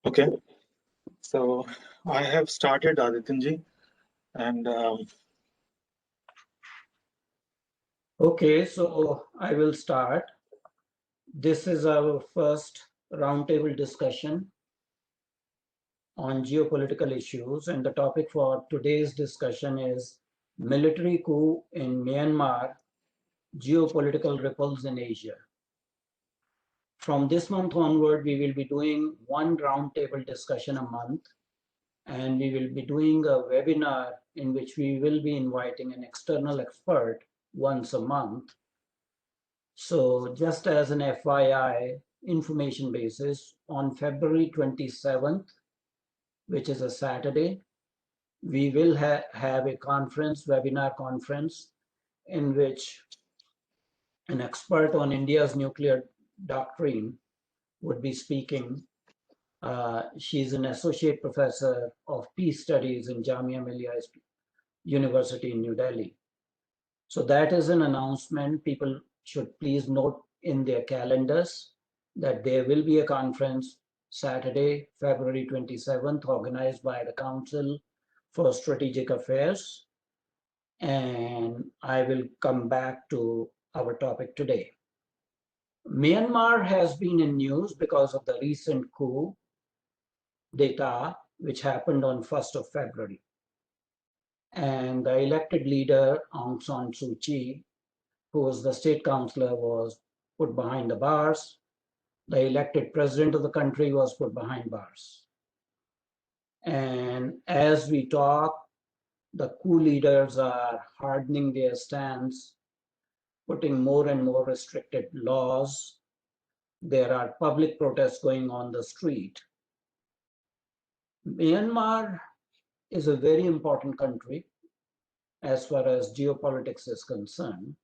Okay, so I have started, Adityanji, and Okay, so I will start. This is our first roundtable discussion on geopolitical issues, and the topic for today's discussion is military coup in Myanmar, geopolitical ripples in Asia. From this month onward, we will be doing one roundtable discussion a month, and we will be doing a webinar in which we will be inviting an external expert once a month. So just as an FYI information basis, on February 27th, which is a Saturday, we will have a conference, webinar conference, in which an expert on India's nuclear doctrine would be speaking. She's an associate professor of peace studies in Jamia Millia University in New Delhi. So that is an announcement. People should please note in their calendars that there will be a conference Saturday, February 27th, organized by the Council for Strategic Affairs. And I will come back to our topic today. Myanmar has been in news because of the recent coup d'etat, which happened on 1st of February. And the elected leader, Aung San Suu Kyi, who was the state councillor, was put behind the bars. The elected president of the country was put behind bars. And as we talk, the coup leaders are hardening their stance, putting more and more restricted laws. There are public protests going on the street. Myanmar is a very important country as far as geopolitics is concerned.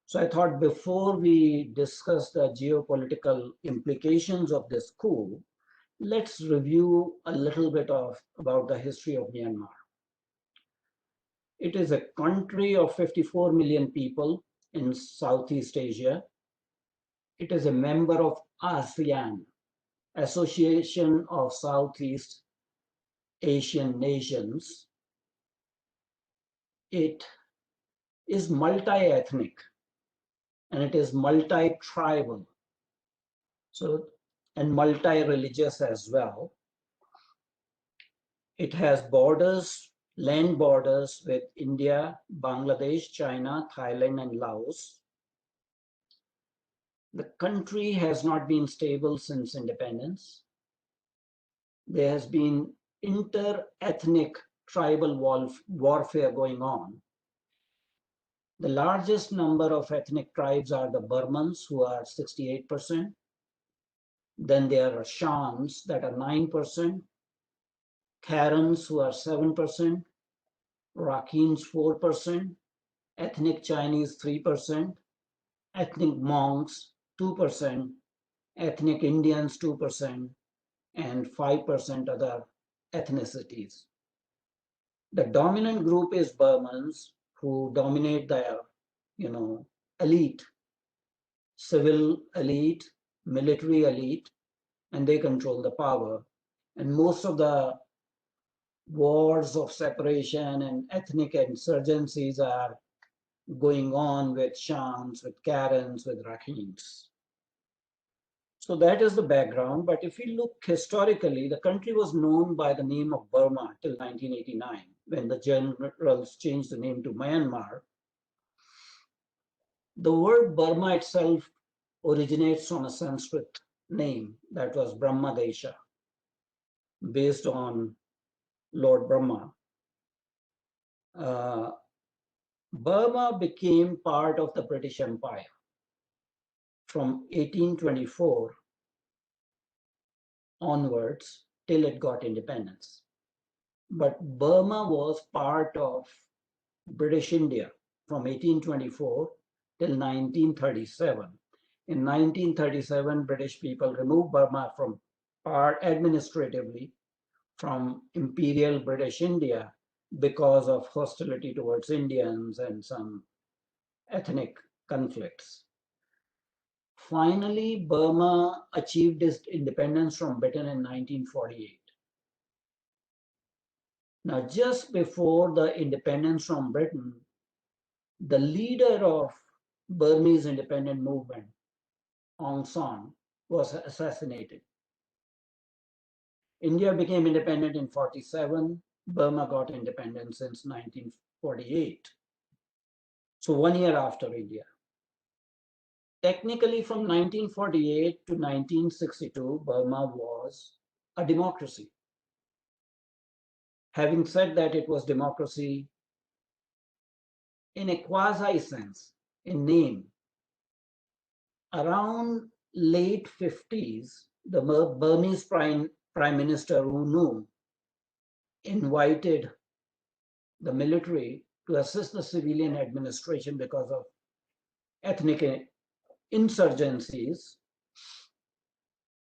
So I thought before we discuss the geopolitical implications of this coup, let's review a little bit about the history of Myanmar. It is a country of 54 million people in Southeast Asia. It is a member of ASEAN, Association of Southeast Asian Nations. It is multi-ethnic and it is multi-tribal, so and multi-religious as well. It has borders, land borders with India, Bangladesh, China, Thailand, and Laos. The country has not been stable since independence. There has been inter-ethnic tribal warfare going on. The largest number of ethnic tribes are the Burmans, who are 68%. Then there are Shans, that are 9%, Karens, who are 7%, Rakhines 4%, ethnic Chinese 3%, ethnic Monks 2%, ethnic Indians 2%, and 5% other ethnicities. The dominant group is Burmans, who dominate the elite, civil elite, military elite, and they control the power. And most of the wars of separation and ethnic insurgencies are going on with Shans, with Karens, with Rakhines. So that is the background. But if we look historically, the country was known by the name of Burma till 1989, when the generals changed the name to Myanmar. The word Burma itself originates from a Sanskrit name that was Brahmadesha, based on Lord Brahma. Burma became part of the British Empire from 1824 onwards till it got independence. But Burma was part of British India from 1824 till 1937. In 1937, British people removed Burma from administratively from Imperial British India because of hostility towards Indians and some ethnic conflicts. Finally, Burma achieved its independence from Britain in 1948. Now, just before the independence from Britain, the leader of Burmese independent movement, Aung San, was assassinated. India became independent in 47. Burma got independence since 1948. So 1 year after India. Technically, from 1948 to 1962, Burma was a democracy. Having said that, it was democracy in a quasi sense, in name. Around late 50s, the Burmese Prime Minister U Nu invited the military to assist the civilian administration because of ethnic insurgencies.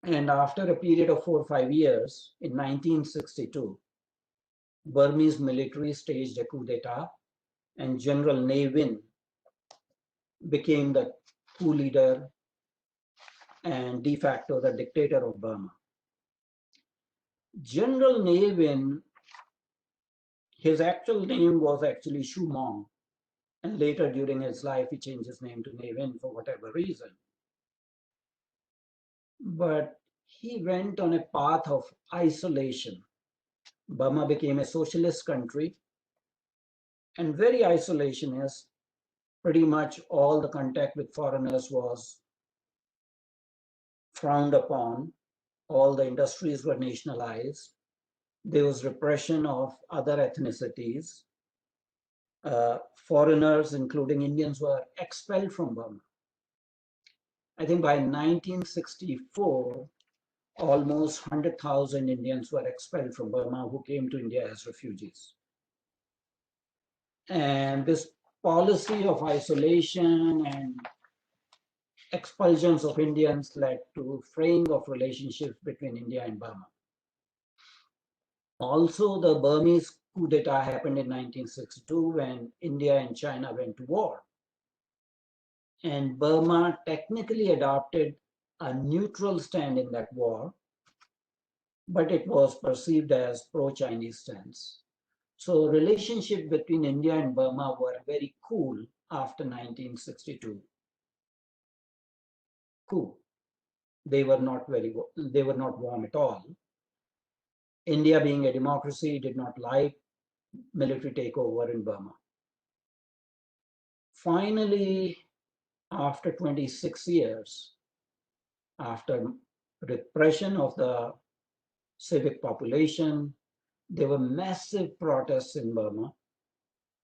And after a period of 4 or 5 years, in 1962, Burmese military staged a coup d'etat, and General Ne Win became the coup leader and de facto the dictator of Burma. General Ne Win, his actual name was actually Shu Mong, and later during his life he changed his name to Ne Win for whatever reason. But he went on a path of isolation. Burma became a socialist country and very isolationist. Pretty much all the contact with foreigners was frowned upon. All the industries were nationalized. There was repression of other ethnicities. Foreigners, including Indians, were expelled from Burma. I think by 1964, almost 100,000 Indians were expelled from Burma who came to India as refugees. And this policy of isolation and expulsions of Indians led to fraying of relationships between India and Burma. Also, the Burmese coup d'etat happened in 1962 when India and China went to war. And Burma technically adopted a neutral stand in that war, but it was perceived as pro-Chinese stance. So relationship between India and Burma were very cool after 1962 coup. They were not warm at all. India, being a democracy, did not like military takeover in Burma. Finally, after 26 years, after repression of the civic population, there were massive protests in Burma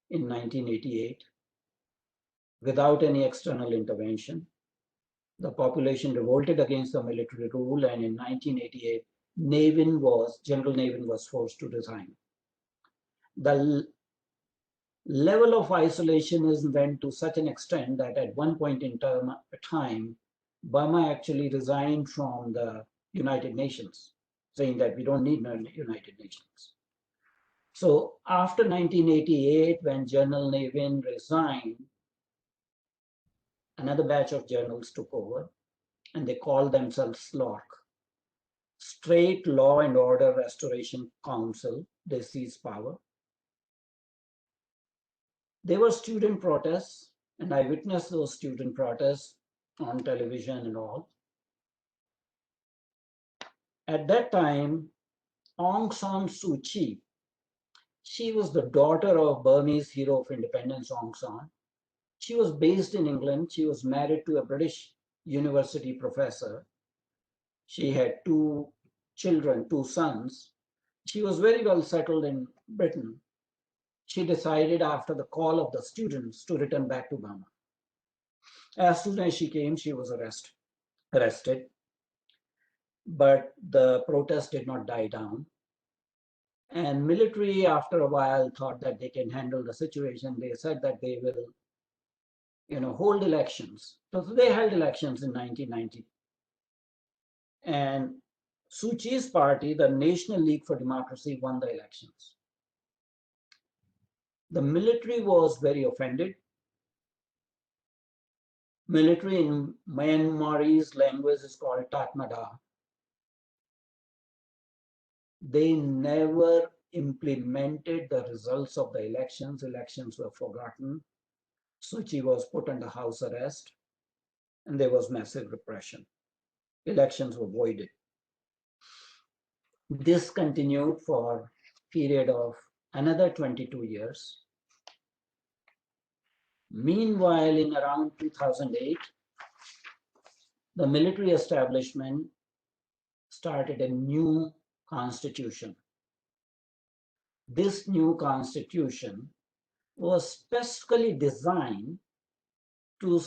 in 1988 without any external intervention. The population revolted against the military rule, and in 1988, General Ne Win was forced to resign. The level of isolationism went to such an extent that at one point in time, Burma actually resigned from the United Nations, saying that we don't need the United Nations. So after 1988, when General Ne Win resigned, another batch of generals took over, and they called themselves SLORC, State Law and Order Restoration Council. They seized power. There were student protests, and I witnessed those student protests on television and all. At that time, Aung San Suu Kyi, she was the daughter of Burmese hero of independence, Aung San. She was based in England. She was married to a British university professor. She had 2 children, 2 sons. She was very well settled in Britain. She decided after the call of the students to return back to Burma. As soon as she came, she was arrested. But the protest did not die down. And military, after a while, thought that they can handle the situation. They said that they will, hold elections. So they held elections in 1990. And Suu Kyi's party, the National League for Democracy, won the elections. The military was very offended. Military in Myanmarese language is called Tatmada. They never implemented the results of the elections. Elections were forgotten. Suchi was put under house arrest, and there was massive repression. Elections were voided. This continued for a period of another 22 years. Meanwhile, in around 2008, the military establishment started a new constitution. This new constitution was specifically designed to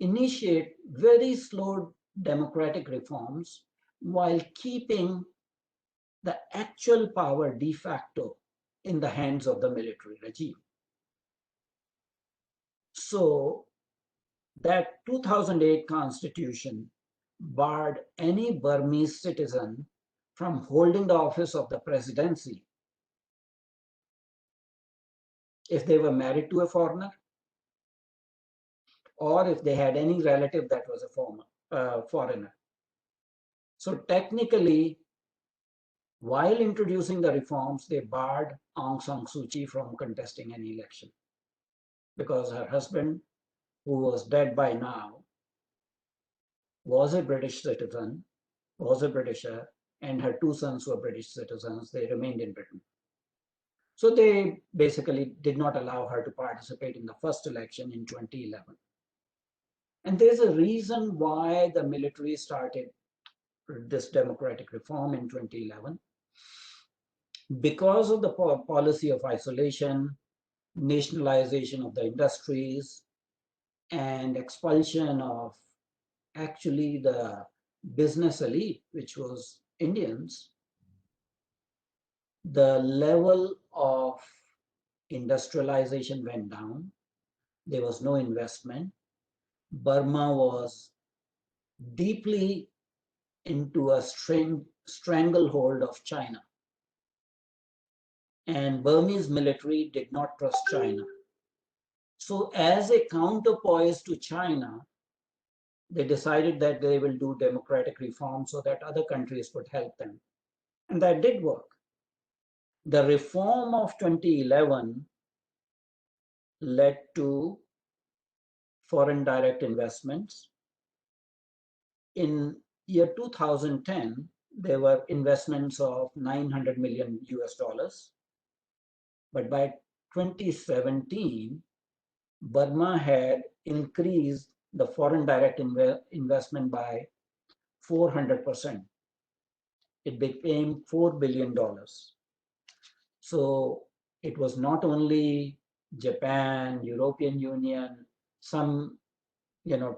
initiate very slow democratic reforms while keeping the actual power de facto in the hands of the military regime. So that 2008 constitution barred any Burmese citizen from holding the office of the presidency if they were married to a foreigner or if they had any relative that was a foreigner. So technically, while introducing the reforms, they barred Aung San Suu Kyi from contesting any election because her husband, who was dead by now, was a British citizen, was a Britisher, and her two sons were British citizens. They remained in Britain. So they basically did not allow her to participate in the first election in 2011. And there's a reason why the military started this democratic reform in 2011. Because of the policy of isolation, nationalization of the industries, and expulsion of actually the business elite, which was Indians, the level of industrialization went down. There was no investment. Burma was deeply into a stranglehold of China. And Burmese military did not trust China. So as a counterpoise to China, they decided that they will do democratic reform so that other countries would help them. And that did work. The reform of 2011 led to foreign direct investments. In year 2010, there were investments of 900 million US dollars. But by 2017, Burma had increased the foreign direct investment by 400%. It became $4 billion. So it was not only Japan, European Union, some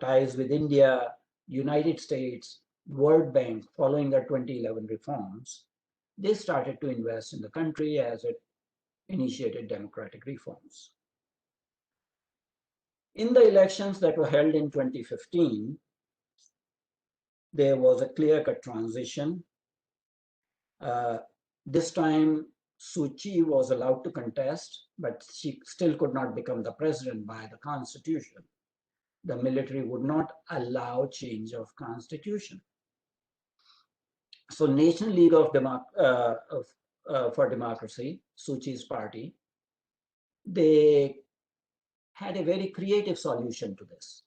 ties with India, United States, World Bank following the 2011 reforms. They started to invest in the country as it initiated democratic reforms. In the elections that were held in 2015, there was a clear-cut transition. This time, Suu Kyi was allowed to contest, but she still could not become the president by the constitution. The military would not allow change of constitution. So National League for Democracy, Suu Kyi's party, they had a very creative solution to this.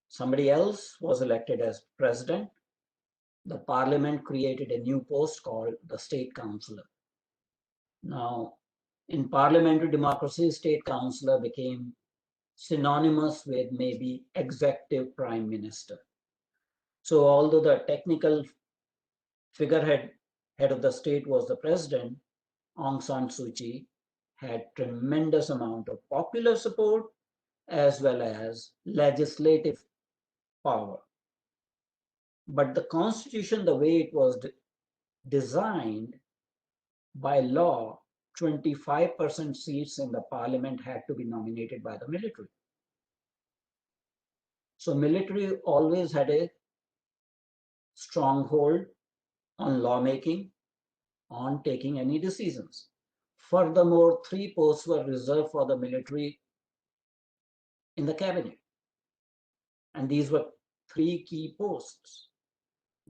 Somebody else was elected as president. The parliament created a new post called the state councillor. Now, in parliamentary democracy, state councillor became synonymous with maybe executive prime minister. So although the technical figurehead of the state was the president, Aung San Suu Kyi had tremendous amount of popular support as well as legislative power. But the constitution, the way it was designed, by law, 25% seats in the parliament had to be nominated by the military. So military always had a stronghold on lawmaking, on taking any decisions. Furthermore, 3 posts were reserved for the military in the cabinet. And these were three key posts: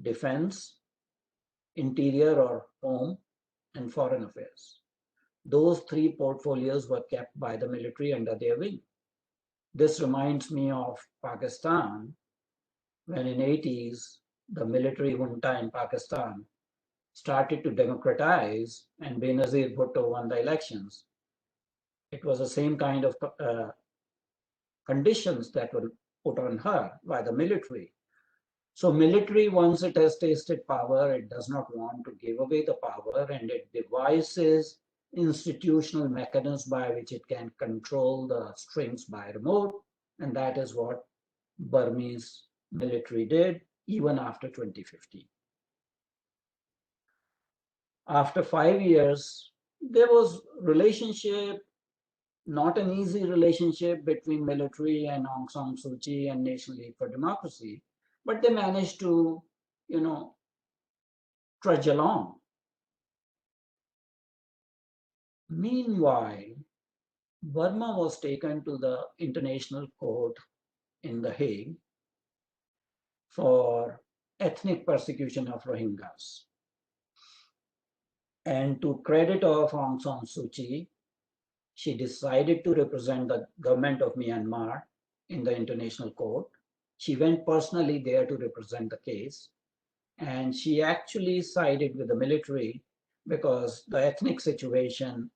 defense, interior or home, and foreign affairs. Those three portfolios were kept by the military under their wing. This reminds me of Pakistan, when in 80s, the military junta in Pakistan started to democratize and Benazir Bhutto won the elections. It was the same kind of conditions that were put on her by the military. So military, once it has tasted power, it does not want to give away the power, and it devises institutional mechanisms by which it can control the strings by remote. And that is what Burmese military did even after 2015. After 5 years, there was relationship, not an easy relationship between military and Aung San Suu Kyi and National League for Democracy, but they managed to, trudge along. Meanwhile, Burma was taken to the International Court in The Hague for ethnic persecution of Rohingyas. And to credit of Aung San Suu Kyi, she decided to represent the government of Myanmar in the International Court. She went personally there to represent the case. And she actually sided with the military because the ethnic situation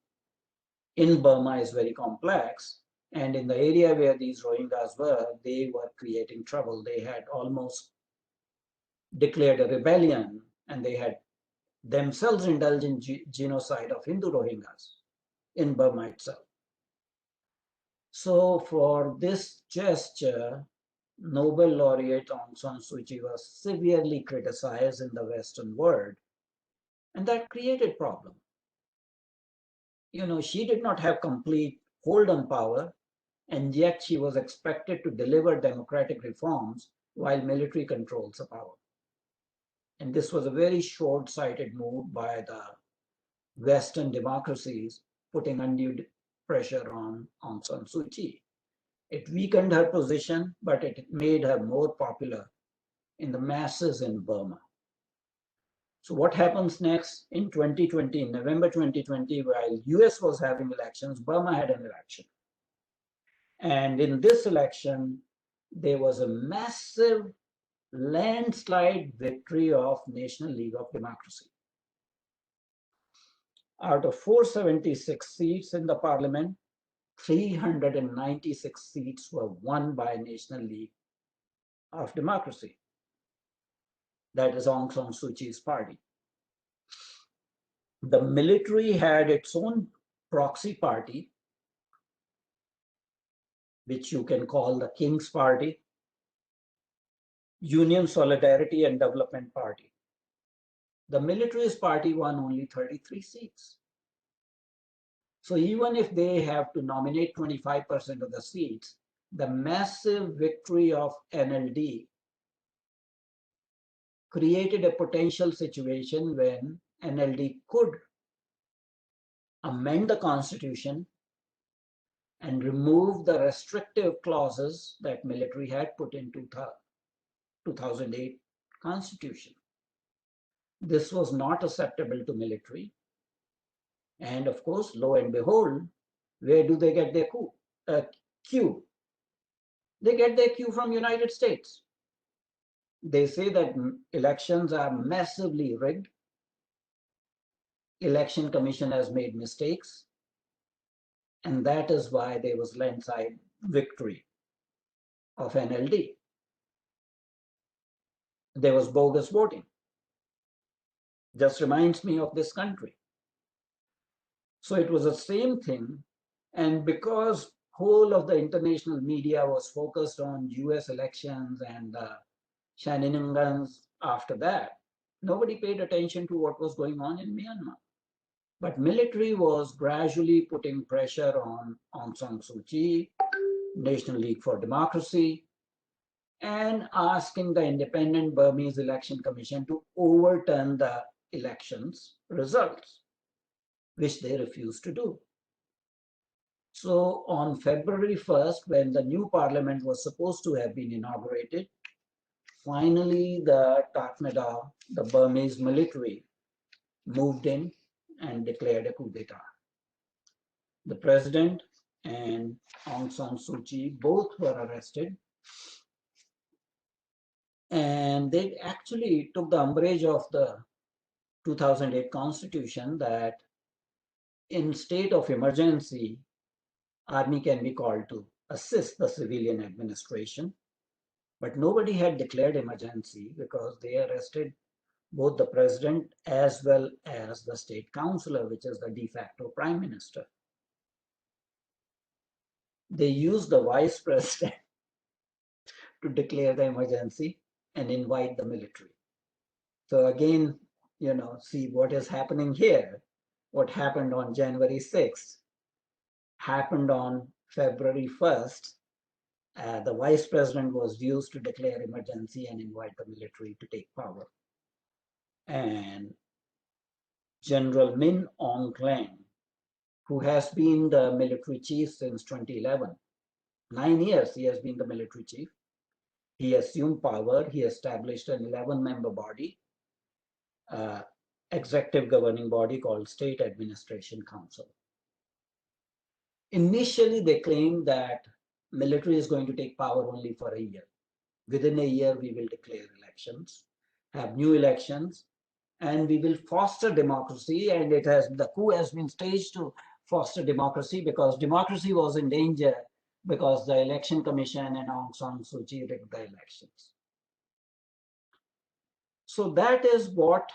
in Burma is very complex. And in the area where these Rohingyas were, they were creating trouble. They had almost declared a rebellion, and they had themselves indulged in genocide of Hindu Rohingyas in Burma itself. So for this gesture, Nobel laureate Aung San Suu Kyi was severely criticized in the Western world, and that created problem. She did not have complete hold on power, and yet she was expected to deliver democratic reforms while military controls the power. And this was a very short-sighted move by the Western democracies, putting undue pressure on Aung San Suu Kyi. It weakened her position, but it made her more popular in the masses in Burma. So what happens next in 2020, in November 2020, while US was having elections, Burma had an election. And in this election, there was a massive landslide victory of National League of Democracy. Out of 476 seats in the parliament, 396 seats were won by National League of Democracy. That is Aung San Suu Kyi's party. The military had its own proxy party, which you can call the King's Party, Union Solidarity and Development Party. The military's party won only 33 seats. So even if they have to nominate 25% of the seats, the massive victory of NLD created a potential situation when NLD could amend the constitution and remove the restrictive clauses that military had put into the 2008 constitution. This was not acceptable to military. And of course, lo and behold, where do they get their cue? They get their cue from United States. They say that elections are massively rigged. Election Commission has made mistakes. And that is why there was landslide victory of NLD. There was bogus voting. Just reminds me of this country. So it was the same thing. And because whole of the international media was focused on US elections and shenanigans after that, nobody paid attention to what was going on in Myanmar. But military was gradually putting pressure on Aung San Suu Kyi, National League for Democracy, and asking the Independent Burmese Election Commission to overturn the elections results, which they refused to do. So on February 1st, when the new parliament was supposed to have been inaugurated, finally the Tatmadaw, the Burmese military, moved in and declared a coup d'etat. The president and Aung San Suu Kyi both were arrested, and they actually took the umbrage of the 2008 constitution that in state of emergency, army can be called to assist the civilian administration. But nobody had declared emergency because they arrested both the president as well as the state councillor, which is the de facto prime minister. They used the vice president to declare the emergency and invite the military. So again, see what is happening here. What happened on January 6th happened on February 1st. The vice president was used to declare emergency and invite the military to take power. And General Min Aung Hlaing, who has been the military chief since 2011, 9 years he has been the military chief. He assumed power. He established an 11-member body, executive governing body called State Administration Council. Initially, they claimed that military is going to take power only for a year. Within a year, we will declare elections, have new elections, and we will foster democracy. And the coup has been staged to foster democracy because democracy was in danger because the Election Commission and Aung San Suu Kyi rigged the elections. So that is what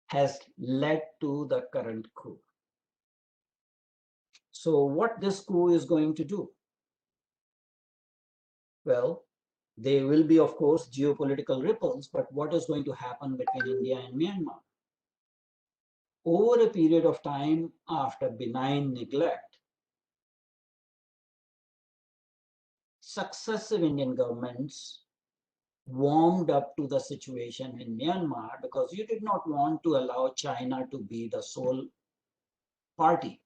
has led to the current coup. So what this coup is going to do? Well, there will be, of course, geopolitical ripples, but what is going to happen between India and Myanmar? Over a period of time after benign neglect, successive Indian governments warmed up to the situation in Myanmar because you did not want to allow China to be the sole party.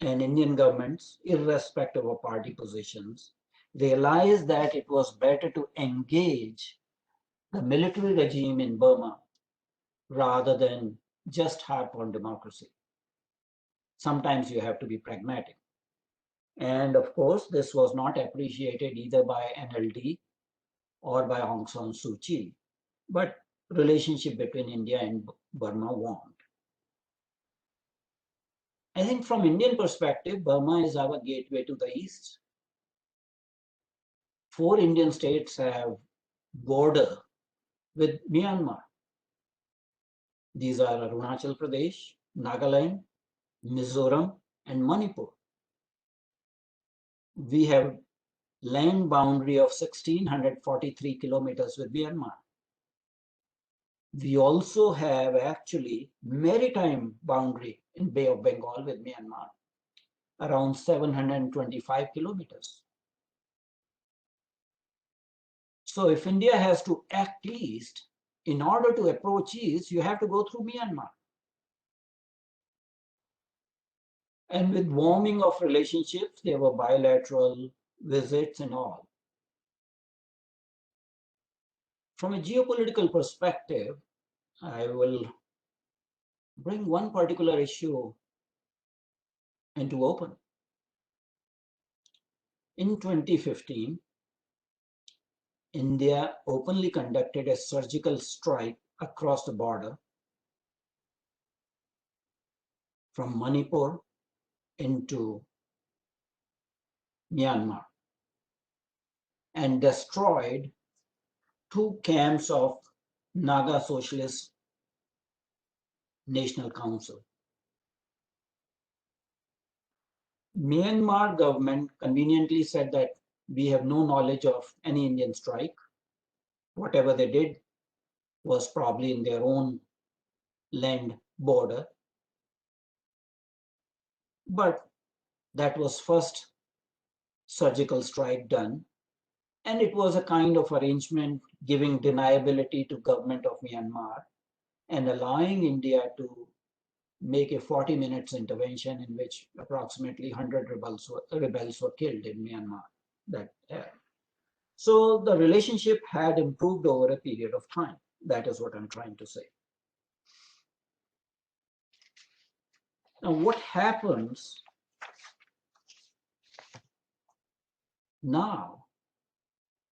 And Indian governments, irrespective of party positions, realized that it was better to engage the military regime in Burma rather than just harp on democracy. Sometimes you have to be pragmatic. And of course, this was not appreciated either by NLD or by Aung San Suu Kyi, but relationship between India and Burma warmed. I think from Indian perspective, Burma is our gateway to the East. 4 Indian states have border with Myanmar. These are Arunachal Pradesh, Nagaland, Mizoram, and Manipur. We have land boundary of 1,643 kilometers with Myanmar. We also have actually maritime boundary in Bay of Bengal with Myanmar, around 725 kilometers. So if India has to act east, in order to approach east, you have to go through Myanmar. And with warming of relationships, there were bilateral visits and all. From a geopolitical perspective, I will bring one particular issue into open. In 2015, India openly conducted a surgical strike across the border from Manipur into Myanmar and destroyed 2 camps of Naga Socialist National Council. Myanmar government conveniently said that we have no knowledge of any Indian strike. Whatever they did was probably in their own land border. But that was first surgical strike done. And it was a kind of arrangement giving deniability to government of Myanmar and allowing India to make a 40 minutes intervention in which approximately 100 rebels were killed in Myanmar. So the relationship had improved over a period of time. That is what I'm trying to say. Now, what happens now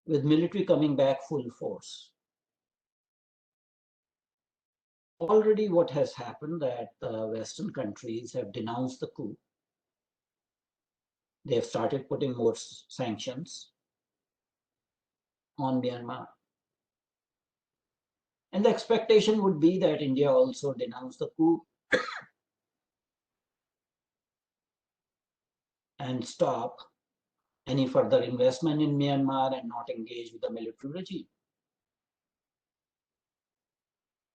with military coming back full force? Already what has happened that the Western countries have denounced the coup. They have started putting more sanctions on Myanmar. And the expectation would be that India also denounce the coup and stop any further investment in Myanmar and not engage with the military regime.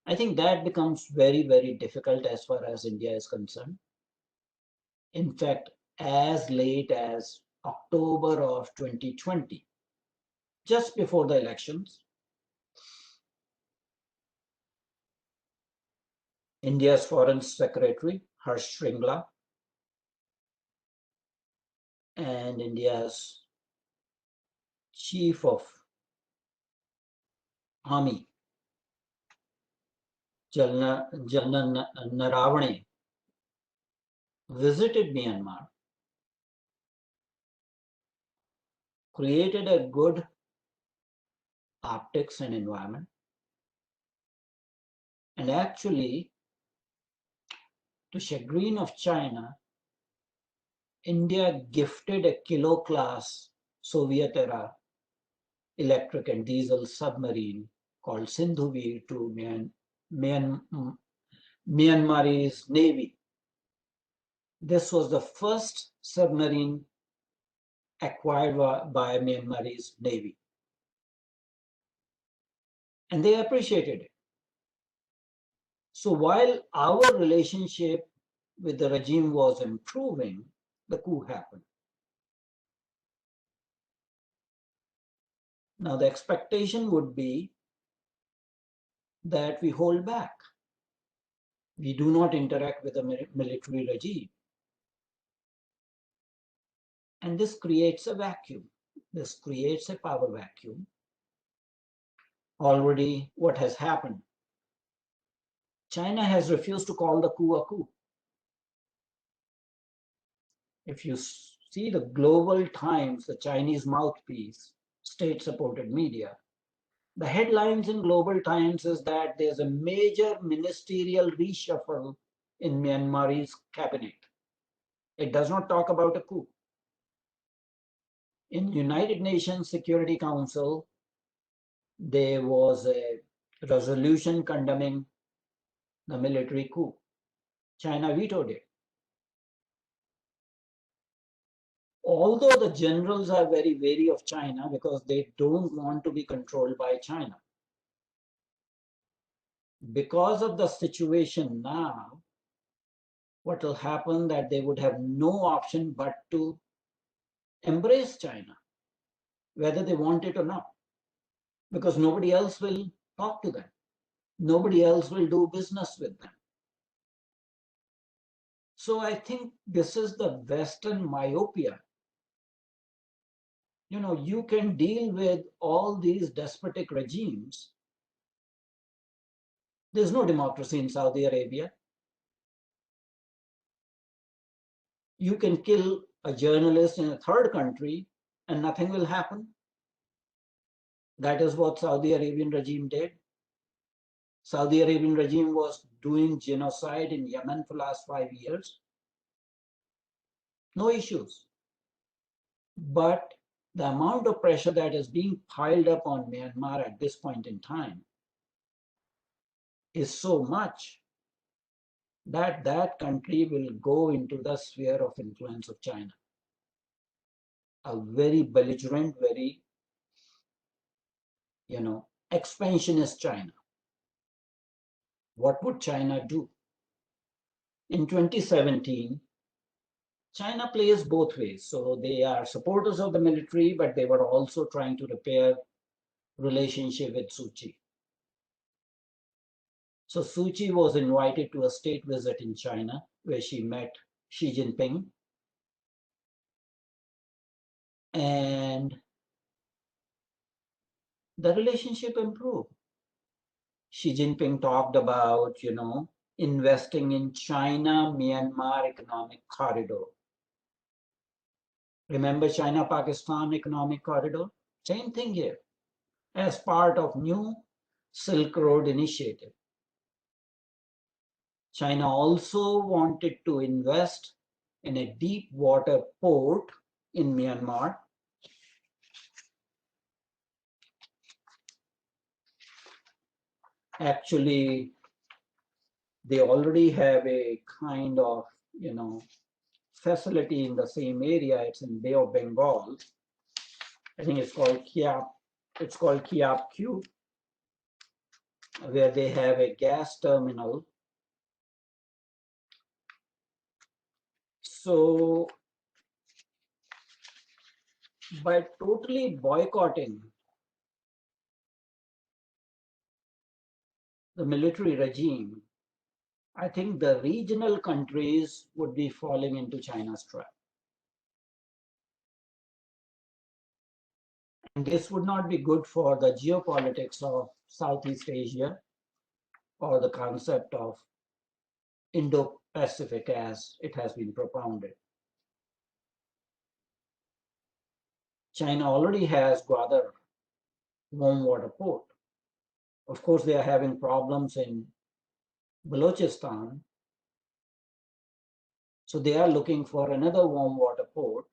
I think that becomes very, very difficult as far as India is concerned. In fact, as late as October of 2020, just before the elections, India's Foreign Secretary, Harsh Shringla, and India's Chief of Army, General Naravane, visited Myanmar, created a good optics and environment, and actually, to chagrin of China, India gifted a kilo class Soviet era electric and diesel submarine called Sindhuveer to Myanmar's navy. This was the first submarine acquired by Myanmar's navy. And they appreciated it. So while our relationship with the regime was improving, the coup happened. Now the expectation would be that we hold back. We do not interact with the military regime. And this creates a vacuum. This creates a power vacuum. Already what has happened? China has refused to call the coup a coup. If you see the Global Times, the Chinese mouthpiece, state-supported media, the headlines in Global Times is that there's a major ministerial reshuffle in Myanmar's cabinet. It does not talk about a coup. In United Nations Security Council, there was a resolution condemning the military coup. China vetoed it. Although the generals are very wary of China because they don't want to be controlled by China. Because of the situation now, what will happen that they would have no option but to embrace China, whether they want it or not, because nobody else will talk to them. Nobody else will do business with them. So I think this is the Western myopia. You know, you can deal with all these despotic regimes. There's no democracy in Saudi Arabia. You can kill a journalist in a third country and nothing will happen. That is what Saudi Arabian regime did. Saudi Arabian regime was doing genocide in Yemen for the last 5 years. No issues. But the amount of pressure that is being piled up on Myanmar at this point in time is so much that that country will go into the sphere of influence of China. A very belligerent, very, expansionist China. What would China do? In 2017, China plays both ways. So they are supporters of the military, but they were also trying to repair relationship with Suu Kyi. So Suu Kyi was invited to a state visit in China where she met Xi Jinping, and the relationship improved. Xi Jinping talked about, investing in China-Myanmar economic corridor. Remember China-Pakistan economic corridor? Same thing here, as part of new Silk Road initiative. China also wanted to invest in a deep water port in Myanmar. Actually, they already have a kind of, facility in the same area. It's in Bay of Bengal. I think it's called Kiap. It's called Kiap Q, where they have a gas terminal. So by totally boycotting the military regime, I think the regional countries would be falling into China's trap. And this would not be good for the geopolitics of Southeast Asia or the concept of Indo-Pacific as it has been propounded. China already has Gwadar warm water port. Of course, they are having problems in Balochistan. So they are looking for another warm water port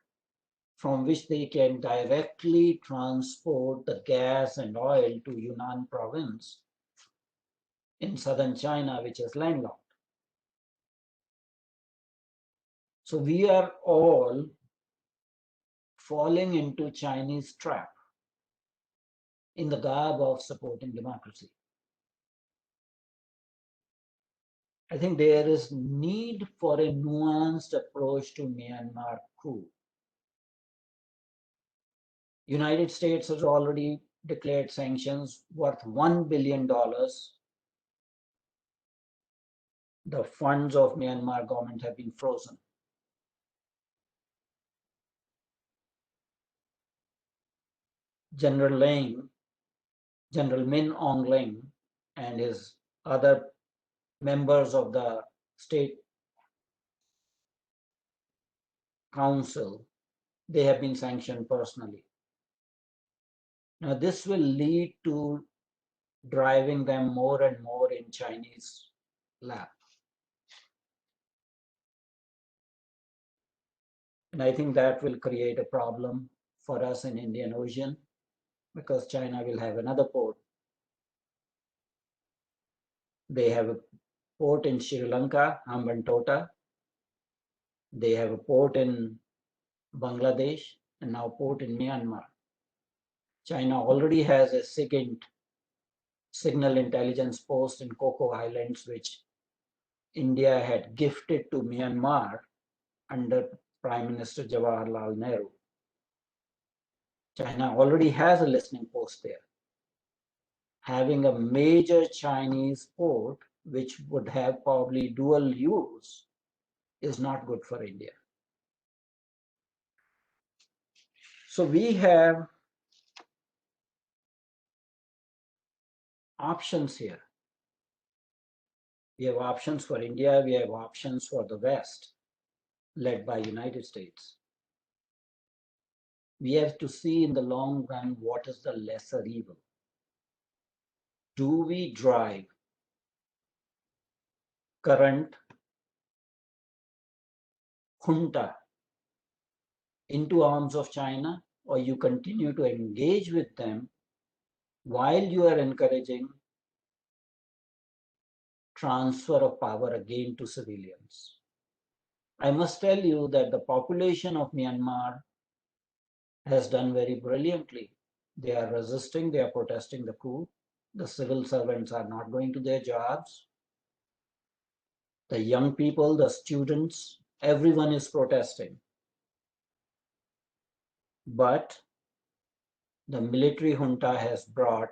from which they can directly transport the gas and oil to Yunnan province in southern China, which is landlocked. So we are all falling into Chinese trap in the garb of supporting democracy. I think there is need for a nuanced approach to Myanmar coup. United States has already declared sanctions worth $1 billion. The funds of Myanmar government have been frozen. General Min Aung Hlaing and his other members of the state council, they have been sanctioned personally. Now this will lead to driving them more and more in Chinese lap. And I think that will create a problem for us in Indian Ocean because China will have another port. They have a port in Sri Lanka, Hambantota. They have a port in Bangladesh and now port in Myanmar. China already has a second signal intelligence post in Coco Islands, which India had gifted to Myanmar under Prime Minister Jawaharlal Nehru. China already has a listening post there. Having a major Chinese port, which would have probably dual use, is not good for India. So we have options here. We have options for India, we have options for the West, led by United States. We have to see in the long run what is the lesser evil. Do we drive current junta into arms of China, or you continue to engage with them while you are encouraging transfer of power again to civilians? I must tell you that the population of Myanmar has done very brilliantly. They are resisting, they are protesting the coup. The civil servants are not going to their jobs. The young people, the students, everyone is protesting. But the military junta has brought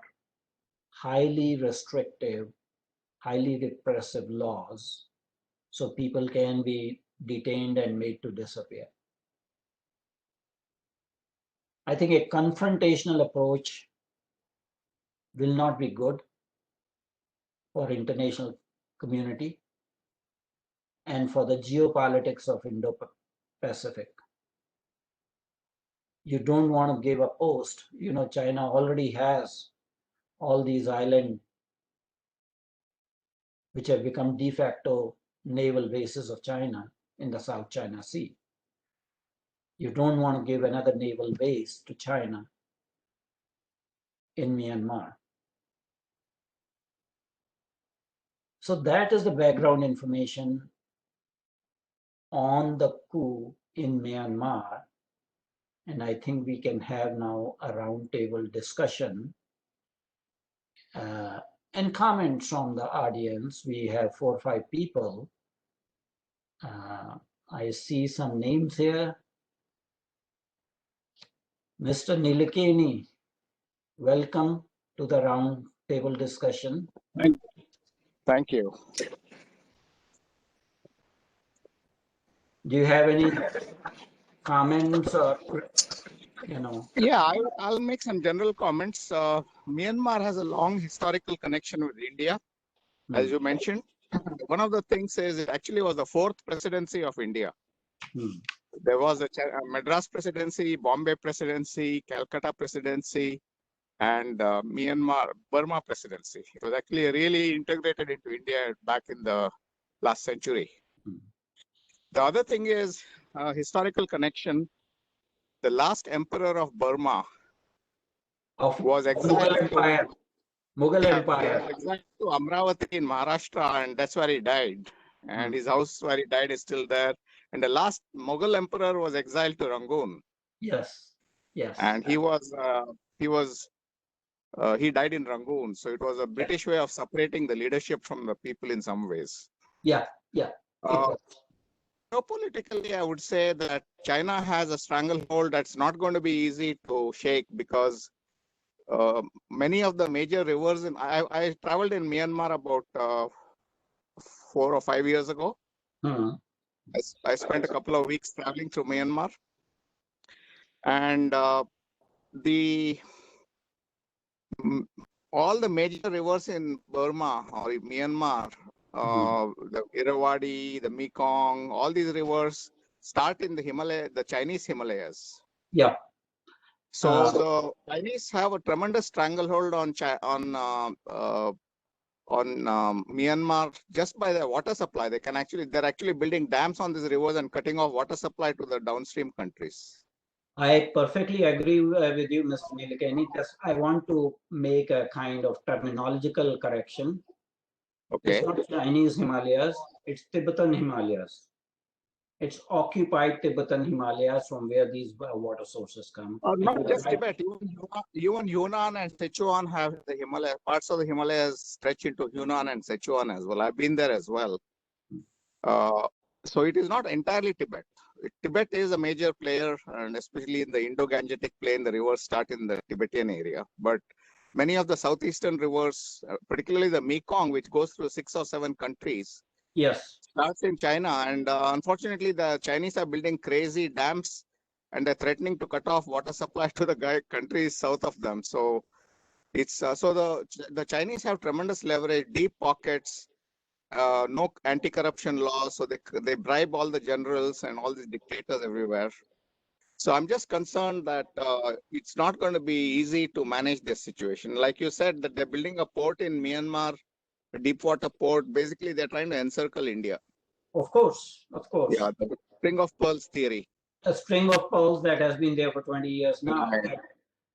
highly restrictive highly repressive laws so people can be detained and made to disappear. I think a confrontational approach will not be good for international community and for the geopolitics of Indo-Pacific. You don't want to give a post. China already has all these islands which have become de facto naval bases of China in the South China Sea. You don't want to give another naval base to China in Myanmar. So that is the background information on the coup in Myanmar. And I think we can have now a roundtable discussion and comments from the audience. We have 4 or 5 people. I see some names here. Mr. Nilekani, welcome to the roundtable discussion. Thank you. Do you have any comments or, Yeah, I'll make some general comments. Myanmar has a long historical connection with India, as you mentioned. One of the things is it actually was the 4th presidency of India. There was a Madras presidency, Bombay presidency, Calcutta presidency, and Burma presidency. It was actually really integrated into India back in the last century. The other thing is historical connection. The last emperor of Burma was exiled Mughal Empire. to Amravati in Maharashtra, and that's where he died. And his house where he died is still there. And the last Mughal emperor was exiled to Rangoon. Yes. And he died in Rangoon. So it was a British way of separating the leadership from the people in some ways. Yeah. Politically, I would say that China has a stranglehold that's not going to be easy to shake because many of the major rivers I traveled in Myanmar about 4 or 5 years ago. I spent a couple of weeks traveling through Myanmar, and all the major rivers in Burma or in Myanmar, the Irrawaddy, the Mekong, all these rivers start in the Chinese Himalayas. Yeah. So the Chinese have a tremendous stranglehold on Myanmar just by the water supply. They're actually building dams on these rivers and cutting off water supply to the downstream countries. I perfectly agree with you, Mr. Nilekani. Just I want to make a kind of terminological correction. Okay. It's not Chinese Himalayas, it's Tibetan Himalayas. It's occupied Tibetan Himalayas from where these water sources come. Not just Tibet, even Yunnan and Sichuan have the Himalaya. Parts of the Himalayas stretch into Yunnan and Sichuan as well. I've been there as well. So it is not entirely Tibet. Tibet is a major player, and especially in the Indo-Gangetic plain, the rivers start in the Tibetan area. But many of the southeastern rivers, particularly the Mekong, which goes through 6 or 7 countries, starts in China. And unfortunately, the Chinese are building crazy dams, and they're threatening to cut off water supply to the countries south of them. So it's the Chinese have tremendous leverage, deep pockets. No anti-corruption laws, so they bribe all the generals and all these dictators everywhere. So I'm just concerned that it's not going to be easy to manage this situation. Like you said, that they're building a port in Myanmar, a deep water port. Basically, they're trying to encircle India. Of course. Yeah, the string of pearls theory. A string of pearls that has been there for 20 years now. Right.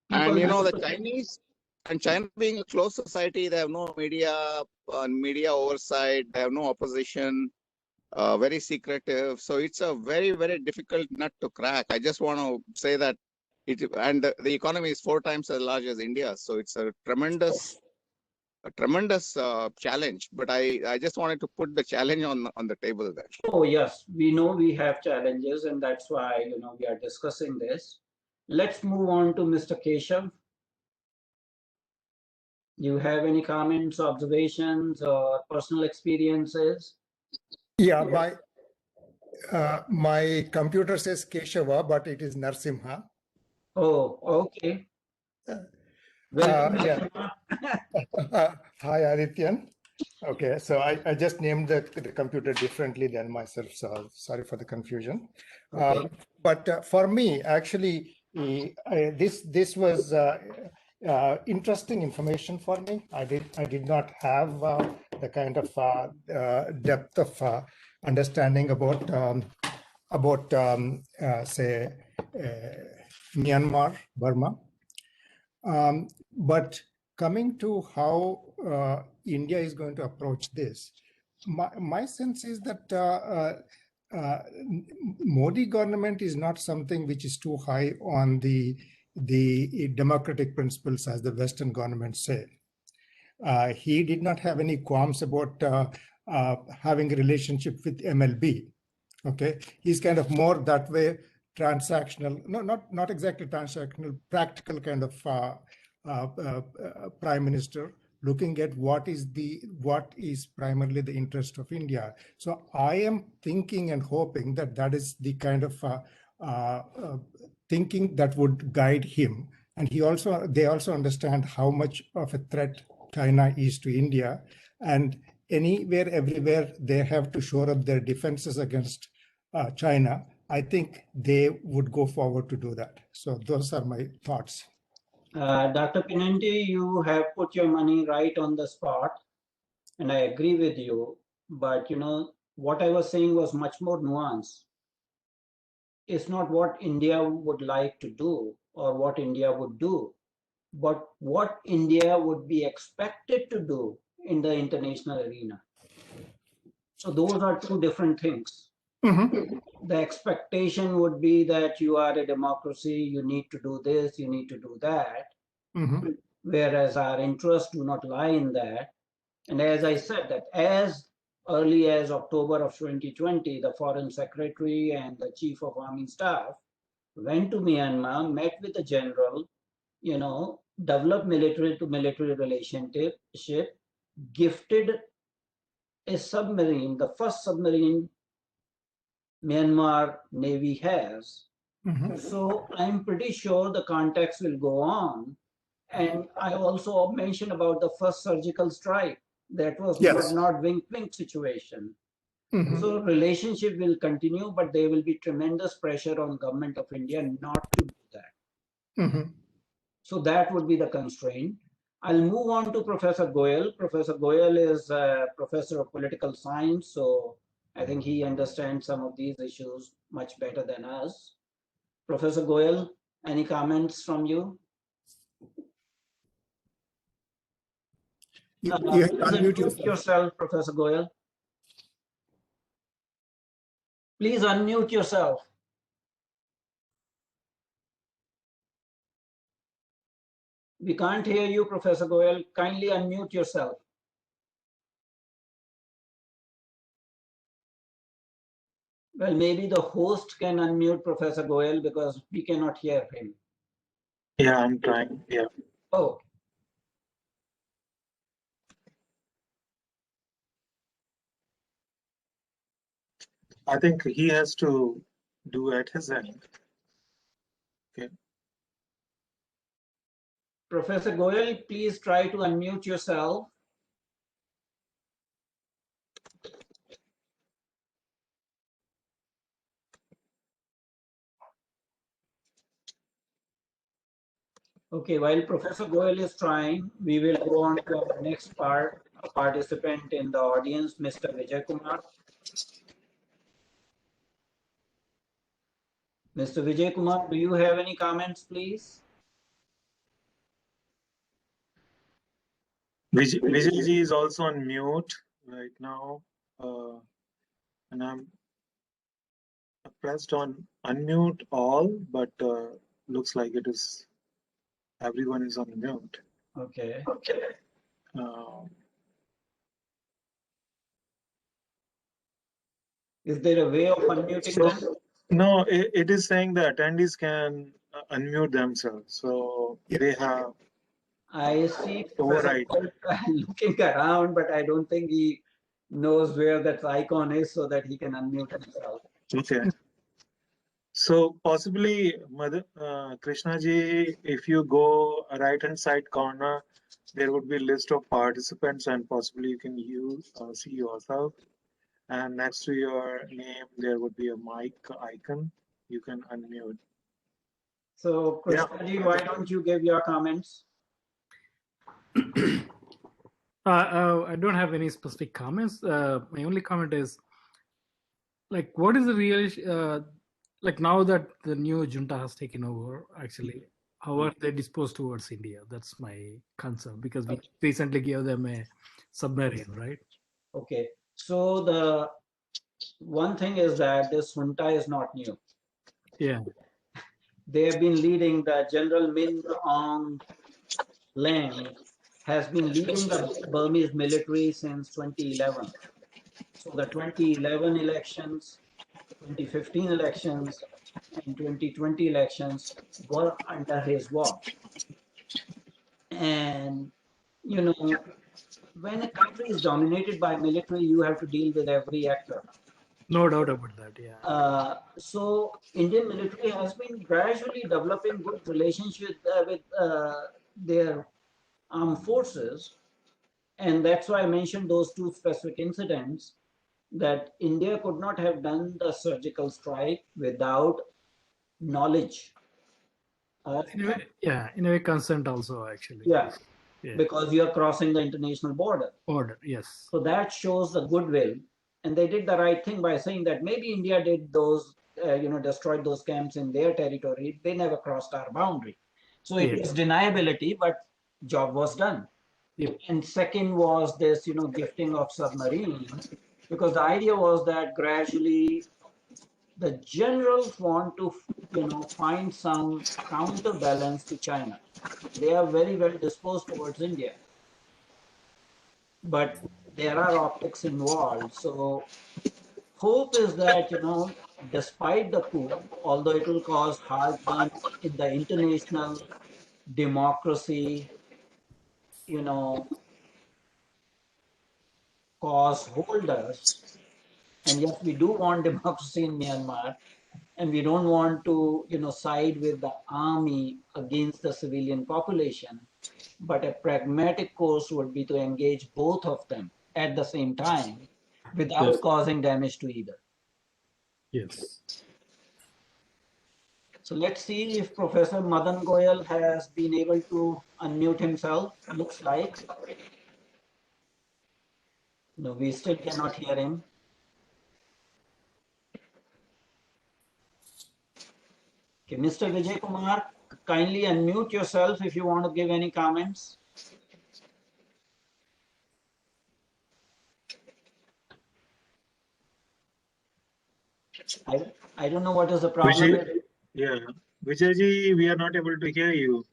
And the Chinese, and China being a closed society, they have no media oversight, they have no opposition, very secretive. So it's a very, very difficult nut to crack. I just want to say that the economy is 4 times as large as India. So it's a tremendous challenge. But I just wanted to put the challenge on the table there. Oh, yes, we know we have challenges, and that's why, we are discussing this. Let's move on to Mr. Keshav. You have any comments, observations, or personal experiences? Yeah, my computer says Keshava, but it is Narsimha. Oh, okay. Yeah. Hi, Adityan. Okay, so I just named the computer differently than myself, so sorry for the confusion. Okay. But for me, actually, this was interesting information for me. I did not have the kind of depth of understanding about say Myanmar, Burma. But coming to how India is going to approach this, my sense is that Modi government is not something which is too high on the democratic principles as the Western governments say. He did not have any qualms about having a relationship with MLB. Okay, he's kind of more that way, transactional, no, not exactly transactional, practical kind of prime minister, looking at what is primarily the interest of India. So I am thinking and hoping that that is the kind of thinking that would guide him. And they also understand how much of a threat China is to India, and anywhere, everywhere, they have to shore up their defenses against China. I think they would go forward to do that. So those are my thoughts. Dr. Pinanti, you have put your money right on the spot, and I agree with you. But what I was saying was much more nuanced. It's not what India would like to do or what India would do, but what India would be expected to do in the international arena. So those are two different things. Mm-hmm. The expectation would be that you are a democracy, you need to do this, you need to do that. Mm-hmm. Whereas our interests do not lie in that. And as I said, that as early as October of 2020, the Foreign Secretary and the Chief of Army Staff went to Myanmar, met with the general, developed military to military relationship, gifted a submarine, the first submarine Myanmar Navy has. Mm-hmm. So I'm pretty sure the contacts will go on. And I also mentioned about the first surgical strike. That was Yes. not wink situation. Mm-hmm. So relationship will continue, but there will be tremendous pressure on government of India not to do that. Mm-hmm. So that would be the constraint. I'll move on to Professor Goyal. Professor Goyal is a professor of political science, so I think he understands some of these issues much better than us. Professor Goyal, any comments from you? You Please unmute yourself, Professor Goyal. Please unmute yourself. We can't hear you, Professor Goyal. Kindly unmute yourself. Well, maybe the host can unmute Professor Goyal because we cannot hear him. Yeah, I'm trying. Yeah. Oh, I think he has to do at his end. Okay. Professor Goyal, please try to unmute yourself. Okay, while Professor Goyal is trying, we will go on to our next participant in the audience, Mr. Vijay Kumar. Mr. Vijay Kumar, do you have any comments, please? Vijayji is also on mute right now. And I'm pressed on unmute all, but looks like it is everyone is on mute. Okay. Is there a way of unmuting them? No, it is saying the attendees can unmute themselves. So Yeah. they have. I see Professor Override. Gold looking around, but I don't think he knows where that icon is so that he can unmute himself. Okay. So possibly, Krishna ji, if you go right hand side corner, there would be a list of participants, and possibly you can see yourself. And next to your name, there would be a mic icon. You can unmute. So, Krishna ji, why don't you give your comments? I don't have any specific comments. My only comment is, like, what is the real, like, now that the new junta has taken over, actually, how are they disposed towards India? That's my concern, because we recently gave them a submarine, right? Okay. So the one thing is that this junta is not new. Yeah. They have been leading the General Min Aung Hlaing has been leading the Burmese military since 2011. So the 2011 elections, 2015 elections, and 2020 elections were under his watch. And, you know, when a country is dominated by military, you have to deal with every actor. No doubt about that. Yeah. So Indian military has been gradually developing good relationship with their armed forces. And that's why I mentioned those two specific incidents, that India could not have done the surgical strike without knowledge of, In a way, consent also, actually. yeah, Yeah. because you are crossing the international border. Order, yes. So that shows the goodwill. And they did the right thing by saying that maybe India did those, destroyed those camps in their territory. They never crossed our boundary. So it was deniability, but job was done. Yep. And second was this, gifting of submarine, because the idea was that gradually the generals want to, find some counterbalance to China. They are very well disposed towards India, but there are optics involved. So hope is that, despite the coup, although it will cause heartburn in the international democracy, cause holders, and yes, we do want democracy in Myanmar, and we don't want to, side with the army against the civilian population. But a pragmatic course would be to engage both of them at the same time without causing damage to either. Yes. So let's see if Professor Madan Goyal has been able to unmute himself. Looks like. No, we still cannot hear him. Okay, Mr. Vijay Kumar, kindly unmute yourself if you want to give any comments. I don't know what is the problem. Vijay ji, we are not able to hear you.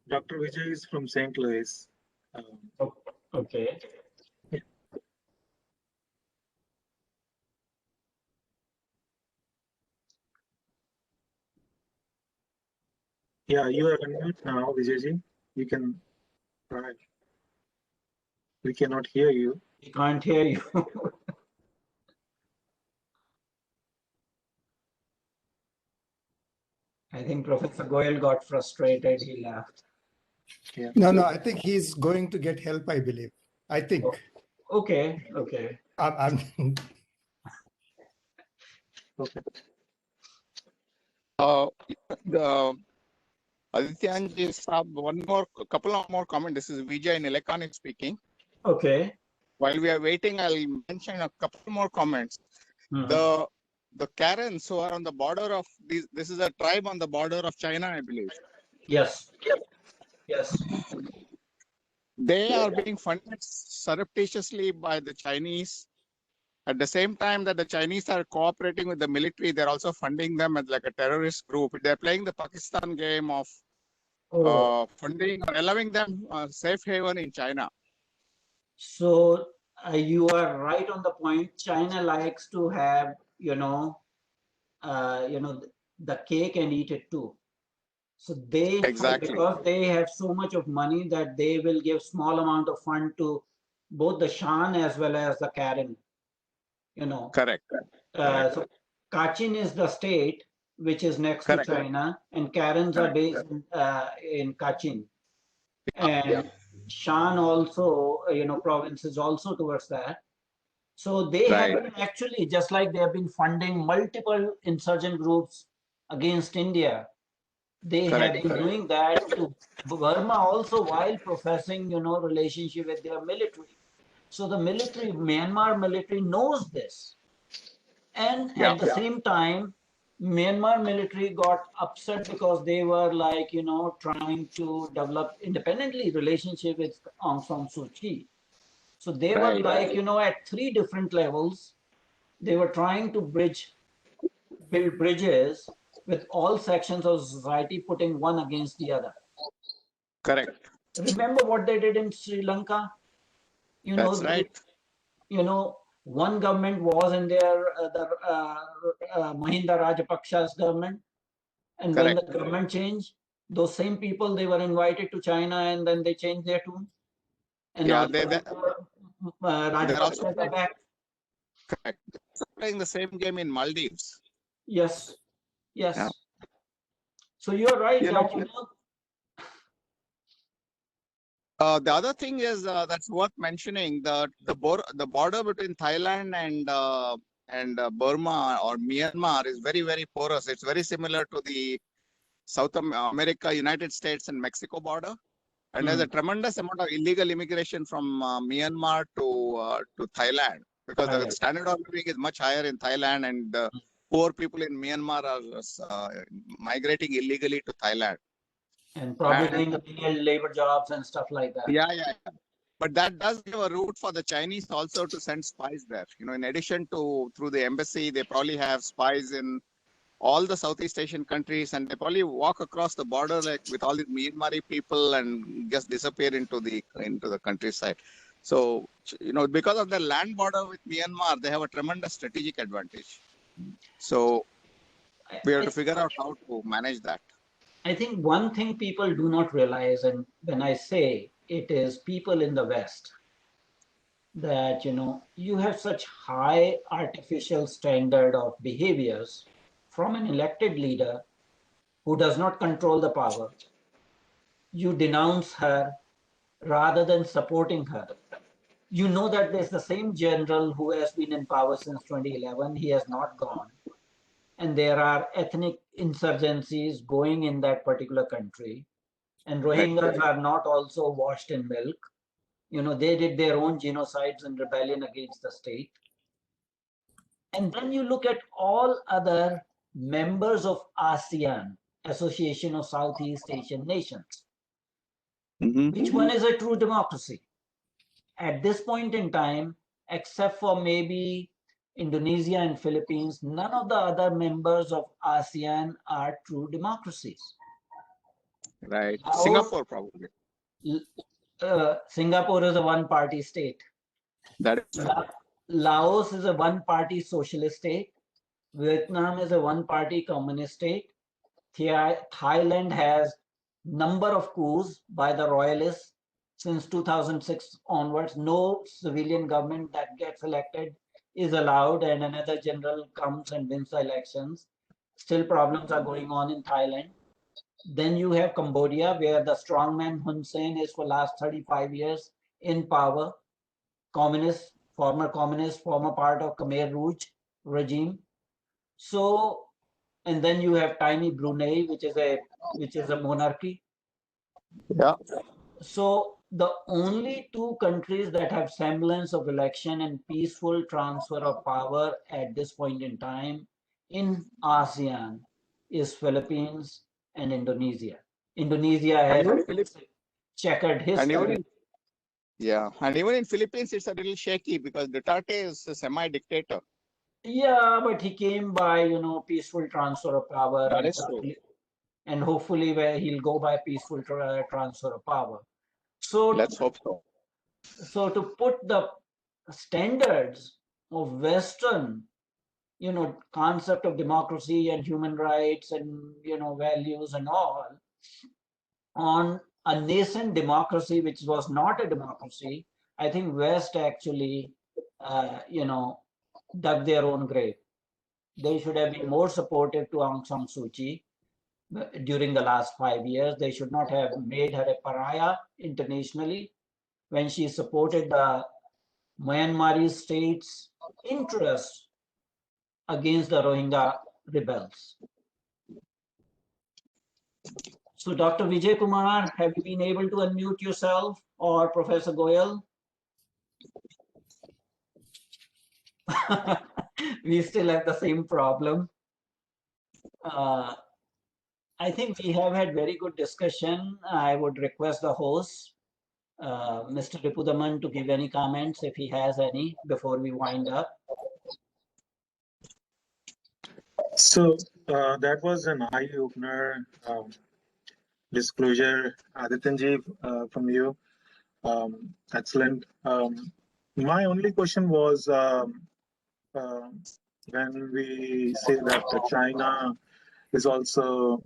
Dr. Vijay is from St. Louis. Okay. Yeah, you are unmute now, Vijay ji. You can try. We cannot hear you. We can't hear you. I think Professor Goyal got frustrated. He left. Yeah. No, I think he's going to get help, I believe. I think. Okay. Okay. Adityanji, couple of more comments. This is Vijay in electronic speaking. Okay. While we are waiting, I'll mention a couple more comments. The Karens who are on the border of this is a tribe on the border of China, I believe. Yes. Yes. They are being funded surreptitiously by the Chinese. At the same time that the Chinese are cooperating with the military, they're also funding them as like a terrorist group. They're playing the Pakistan game of funding or allowing them safe haven in China. So you are right on the point. China likes to have, the cake and eat it too. So they, Exactly. because they have so much of money that they will give small amount of fund to both the Shan as well as the Karen, you know. Correct. So Kachin is the state which is next Correct. to China, and Karens are based in Kachin. And Shan also, province is also towards that. So they have Right. been actually, just like they have been funding multiple insurgent groups against India, they have Correct. been doing that to Burma also while professing, relationship with their military. So the military, Myanmar military knows this. And Yeah. at the same time, Myanmar military got upset because they were like, trying to develop independently relationship with Aung San Suu Kyi. So they were Right. like, at three different levels, they were trying to build bridges with all sections of society, putting one against the other. Correct. Remember what they did in Sri Lanka? That's right. One government was in there, Mahinda Rajapaksa's government, and when the Correct. government changed, those same people, they were invited to China, and then they changed their tune. And Yeah, now they're also Rajapaksas are back. correct. They're playing the same game in Maldives. Yes, yes. Yeah. So you're right You know, that the other thing is that's worth mentioning, the border between Thailand and Burma or Myanmar is very, very porous. It's very similar to the South America, United States and Mexico border. And there's a tremendous amount of illegal immigration from Myanmar to Thailand, because the standard of living is much higher in Thailand, and poor people in Myanmar are migrating illegally to Thailand. and probably doing the menial labor jobs and stuff like that. Yeah. But that does give a route for the Chinese also to send spies there. In addition to through the embassy, they probably have spies in all the Southeast Asian countries, and they probably walk across the border like with all these Myanmari people and just disappear into the countryside. So because of the land border with Myanmar, they have a tremendous strategic advantage. So we have to figure out how to manage that. I think one thing people do not realize, and when I say it is people in the West, that you have such high artificial standard of behaviors from an elected leader who does not control the power. You denounce her rather than supporting her. You know that there's the same general who has been in power since 2011. He has not gone. And there are ethnic insurgencies going in that particular country. And Rohingyas are not also washed in milk. They did their own genocides and rebellion against the state. And then you look at all other members of ASEAN, Association of Southeast Asian Nations. Which one is a true democracy? At this point in time, except for maybe Indonesia and Philippines, none of the other members of ASEAN are true democracies. Right. Singapore probably. Singapore is a one-party state. That is Laos is a one-party socialist state. Vietnam is a one-party communist state. Thailand has number of coups by the royalists since 2006 onwards. No civilian government that gets elected is allowed, and another general comes and wins the elections. Still problems are going on in Thailand. Then you have Cambodia, where the strongman Hun Sen is for last 35 years in power. Former part of Khmer Rouge regime. So, and then you have tiny Brunei, which is a monarchy. Yeah. So the only two countries that have semblance of election and peaceful transfer of power at this point in time in ASEAN is Philippines and Indonesia. Indonesia has checkered history. And even in Philippines, it's a little shaky because Duterte is a semi-dictator. Yeah, but he came by, peaceful transfer of power. That is true. And hopefully he'll go by peaceful transfer of power. So let's hope so. So to put the standards of Western, concept of democracy and human rights and, values and all on a nascent democracy, which was not a democracy, I think West actually, dug their own grave. They should have been more supportive to Aung San Suu Kyi during the last 5 years. They should not have made her a pariah internationally when she supported the Myanmar state's interest against the Rohingya rebels. So, Dr. Vijay Kumar, have you been able to unmute yourself, or Professor Goyal? We still have the same problem. I think we have had very good discussion. I would request the host, Mr. Ripudaman, to give any comments if he has any before we wind up. So that was an eye-opener disclosure, Adityanji, from you. Excellent. My only question was when we say that China is also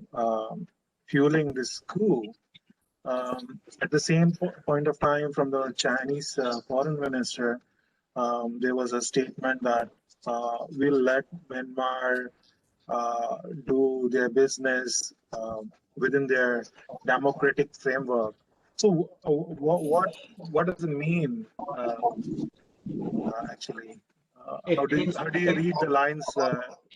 fueling this coup, at the same point of time from the Chinese foreign minister, there was a statement that we'll let Myanmar do their business within their democratic framework. So, what does it mean actually? How do you read the lines?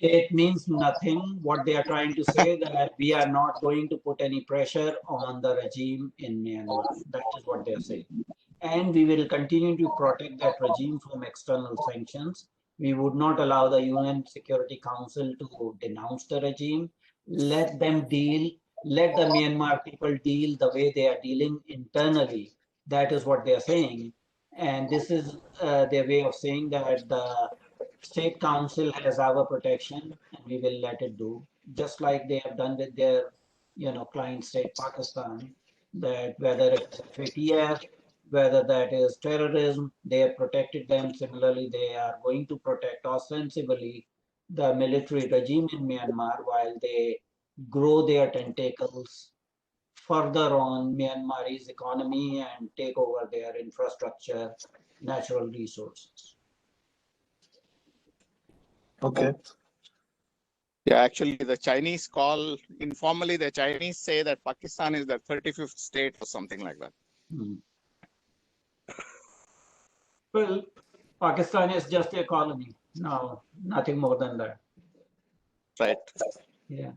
It means nothing. What they are trying to say that we are not going to put any pressure on the regime in Myanmar. That is what they are saying. And we will continue to protect that regime from external sanctions. We would not allow the UN Security Council to denounce the regime. Let them deal. Let the Myanmar people deal the way they are dealing internally. That is what they are saying. And this is their way of saying that the State Council has our protection and we will let it do, just like they have done with their, client state Pakistan, that whether it's FATF, whether that is terrorism, they have protected them. Similarly, they are going to protect ostensibly the military regime in Myanmar while they grow their tentacles further on Myanmar's economy and take over their infrastructure, natural resources. Okay. Yeah, actually, the Chinese call, informally, the Chinese say that Pakistan is the 35th state or something like that. Well, Pakistan is just a colony. No, nothing more than that. Right. Yeah.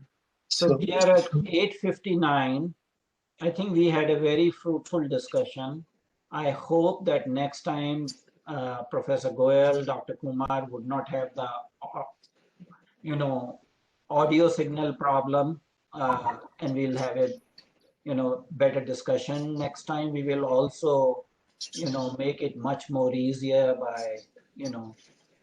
So we are at 8:59. I think we had a very fruitful discussion. I hope that next time Professor Goyal, Dr. Kumar would not have the, audio signal problem, and we'll have a, better discussion. Next time we will also, make it much more easier by,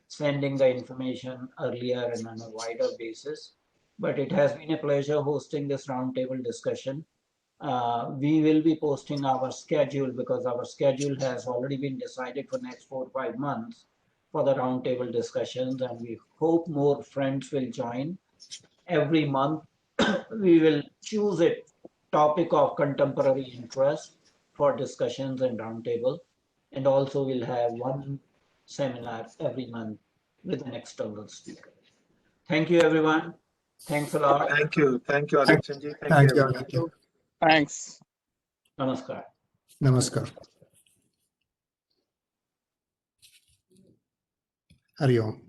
sending the information earlier and on a wider basis. But it has been a pleasure hosting this roundtable discussion. We will be posting our schedule because our schedule has already been decided for next 4 or 5 months for the roundtable discussions, and we hope more friends will join. Every month, we will choose a topic of contemporary interest for discussions and roundtable, and also we'll have one seminar every month with an external speaker. Thank you, everyone. Thanks a lot. Thank you, Adityanji. Thank you, everyone. Aditya. Thanks. Namaskar. Namaskar. Hari Om.